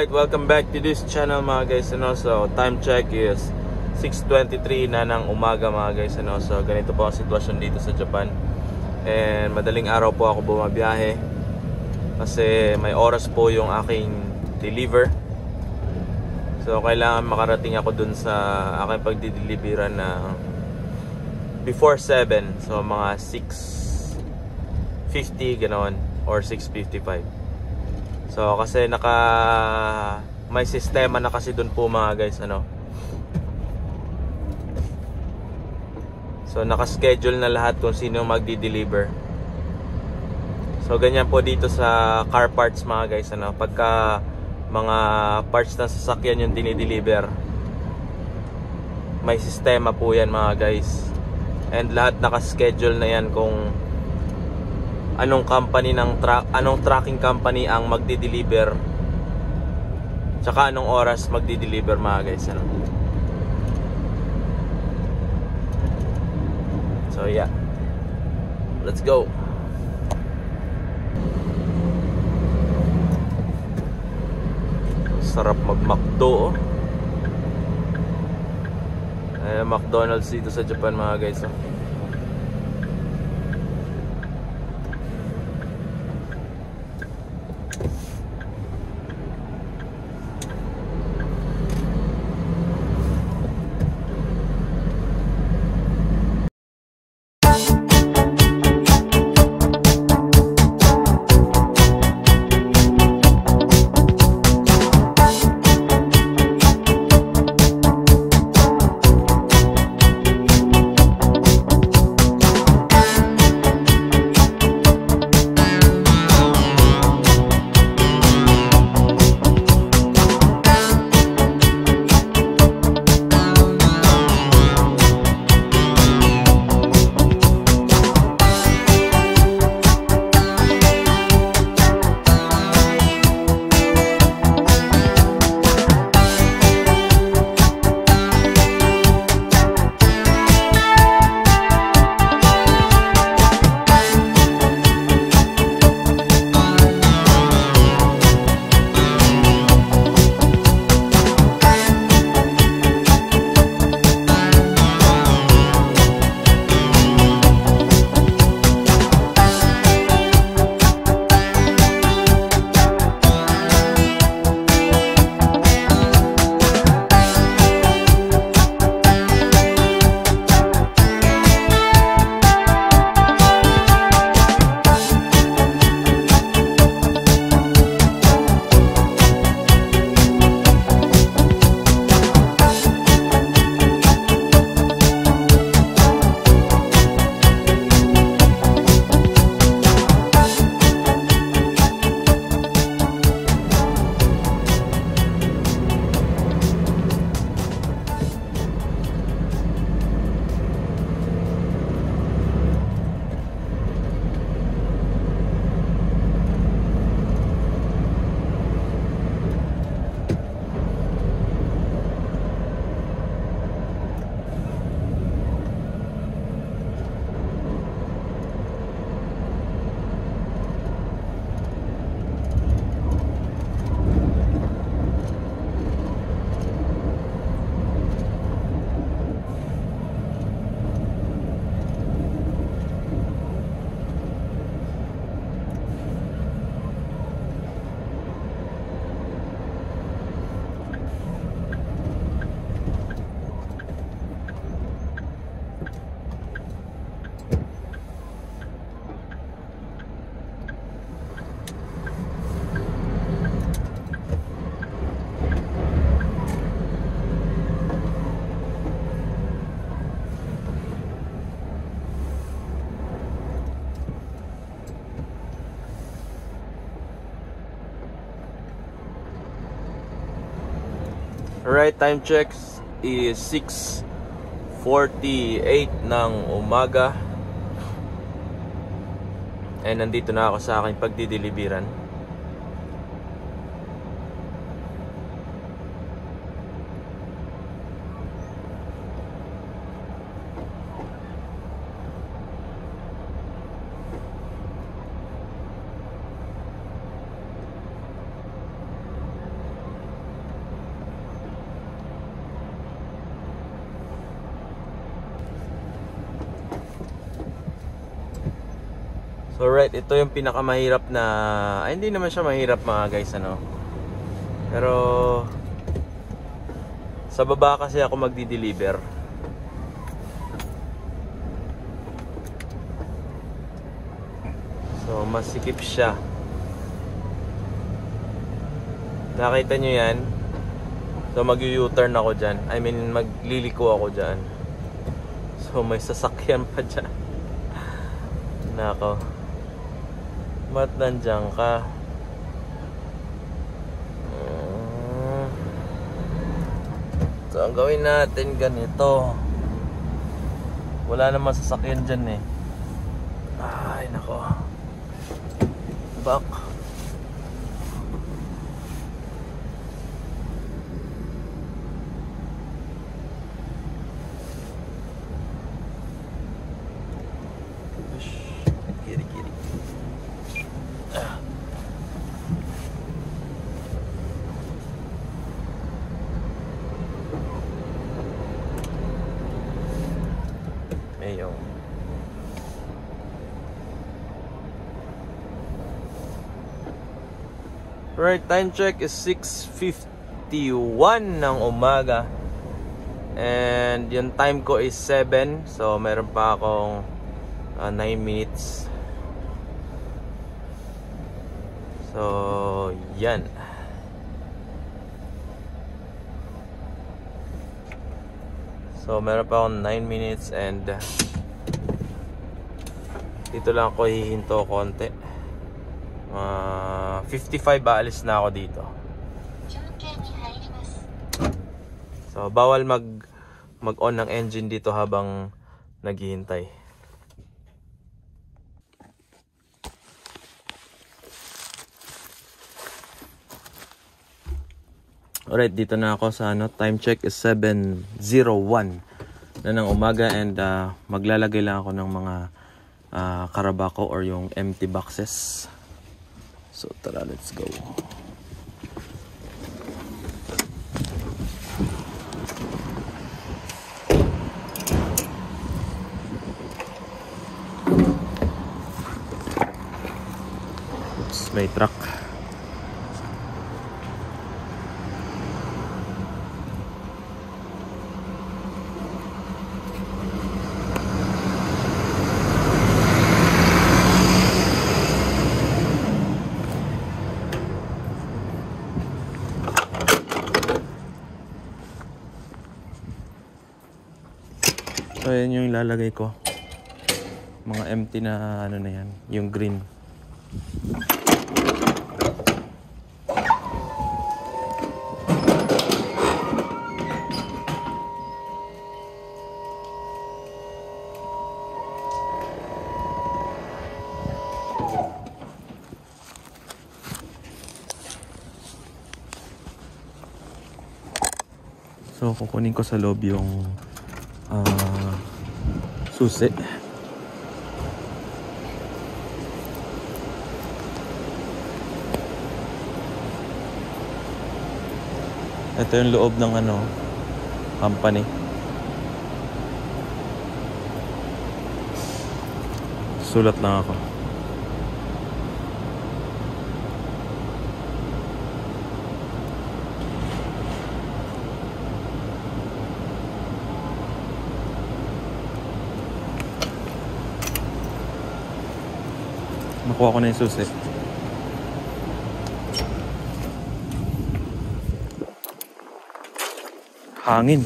Alright, welcome back to this channel mga guys. So time check is 6:23 na ng umaga mga guys. So ganito po ang sitwasyon dito sa Japan. And madaling araw po ako bumabiyahe kasi may oras po yung aking deliver. So kailangan makarating ako dun sa aking pagdideliveran na before 7. So mga 6:50 ganoon or 6:55. So kasi may sistema na kasi dun po mga guys, So naka-schedule na lahat kung sino magdi-deliver. So ganyan po dito sa car parts mga guys, pagka mga parts ng sasakyan yung dinideliver, may sistema po yan mga guys. And lahat naka-schedule na yan kung anong company anong tracking company ang magdi-deliver, tsaka anong oras magdi-deliver mga guys, So yeah, let's go. Sarap mag-McDo, McDonald's dito sa Japan mga guys, Alright, time checks is 6:48 ng umaga. And nandito na ako sa aking pagdideliveran. So right, ito yung pinakamahirap na, ay hindi naman siya mahirap mga guys, ano. Pero sa baba kasi ako magdi-deliver. So masikip siya. Nakita nyo yan? So mag-u-turn ako dyan. I mean magliliko ako dyan. So may sasakyan pa dyan. Nako. Ba't nandiyan ka? So ang gawin natin ganito. Wala namang sasakyan dyan eh. Ay nako. Back. Ayun. Right, time check is 6:51 ng umaga. And yung time ko is 7. So meron pa akong 9 minutes. So yan. So meron pa akong 9 minutes and dito lang ako hihinto konti. 55 aalis na ako dito. So bawal mag-on ng engine dito habang naghihintay. Alright, dito na ako sa ano, time check is 7:01 na ng umaga and maglalagay lang ako ng mga karabako or yung empty boxes. So tara, let's go. Oops, may truck. So yan yung ilalagay ko. Mga empty na ano na yan, yung green. So kukunin ko sa loob yung susi. Ito yung loob ng ano, company. Sulat lang ako. Nakuha ko na yung susi. Hangin.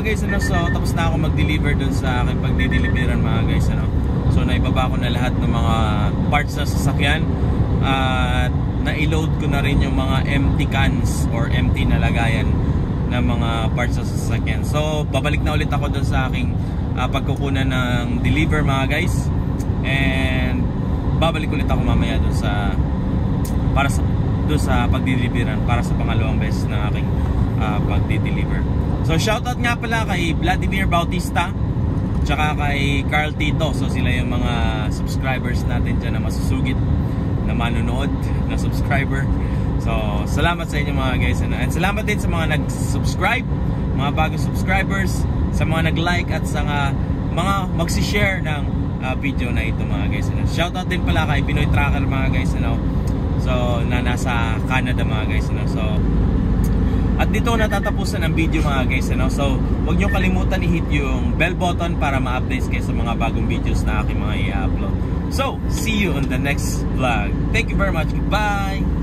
mga guys, ano, so tapos na ako mag-deliver dun sa aking pagdi-deliveran mga guys, ano. So naibaba ko na lahat ng mga parts sa sasakyan at na-load ko na rin yung mga empty cans or empty na lagayan ng mga parts sa sasakyan. So babalik na ulit ako dun sa aking pagkukunan ng deliver mga guys, and babalik ulit ako mamaya dun sa pagdi-deliveran para sa pangalawang beses na aking pagdi-deliver. So shoutout nga pala kay Vladimir Bautista tsaka kay Carl Tito. So sila yung mga subscribers natin dyan na masusugit na manonood na subscriber. So salamat sa inyo mga guys, and salamat din sa mga nag-subscribe, mga bagong subscribers, sa mga nag-like at sa mga magsishare ng video na ito mga guys. Shoutout din pala kay Pinoy Tracker mga guys, so na nasa Canada mga guys. So at dito natatapusan ang video mga guys, so huwag nyo kalimutan i-hit yung bell button para ma-update kayo sa mga bagong videos na aking mga i-upload. So see you on the next vlog. Thank you very much. Goodbye.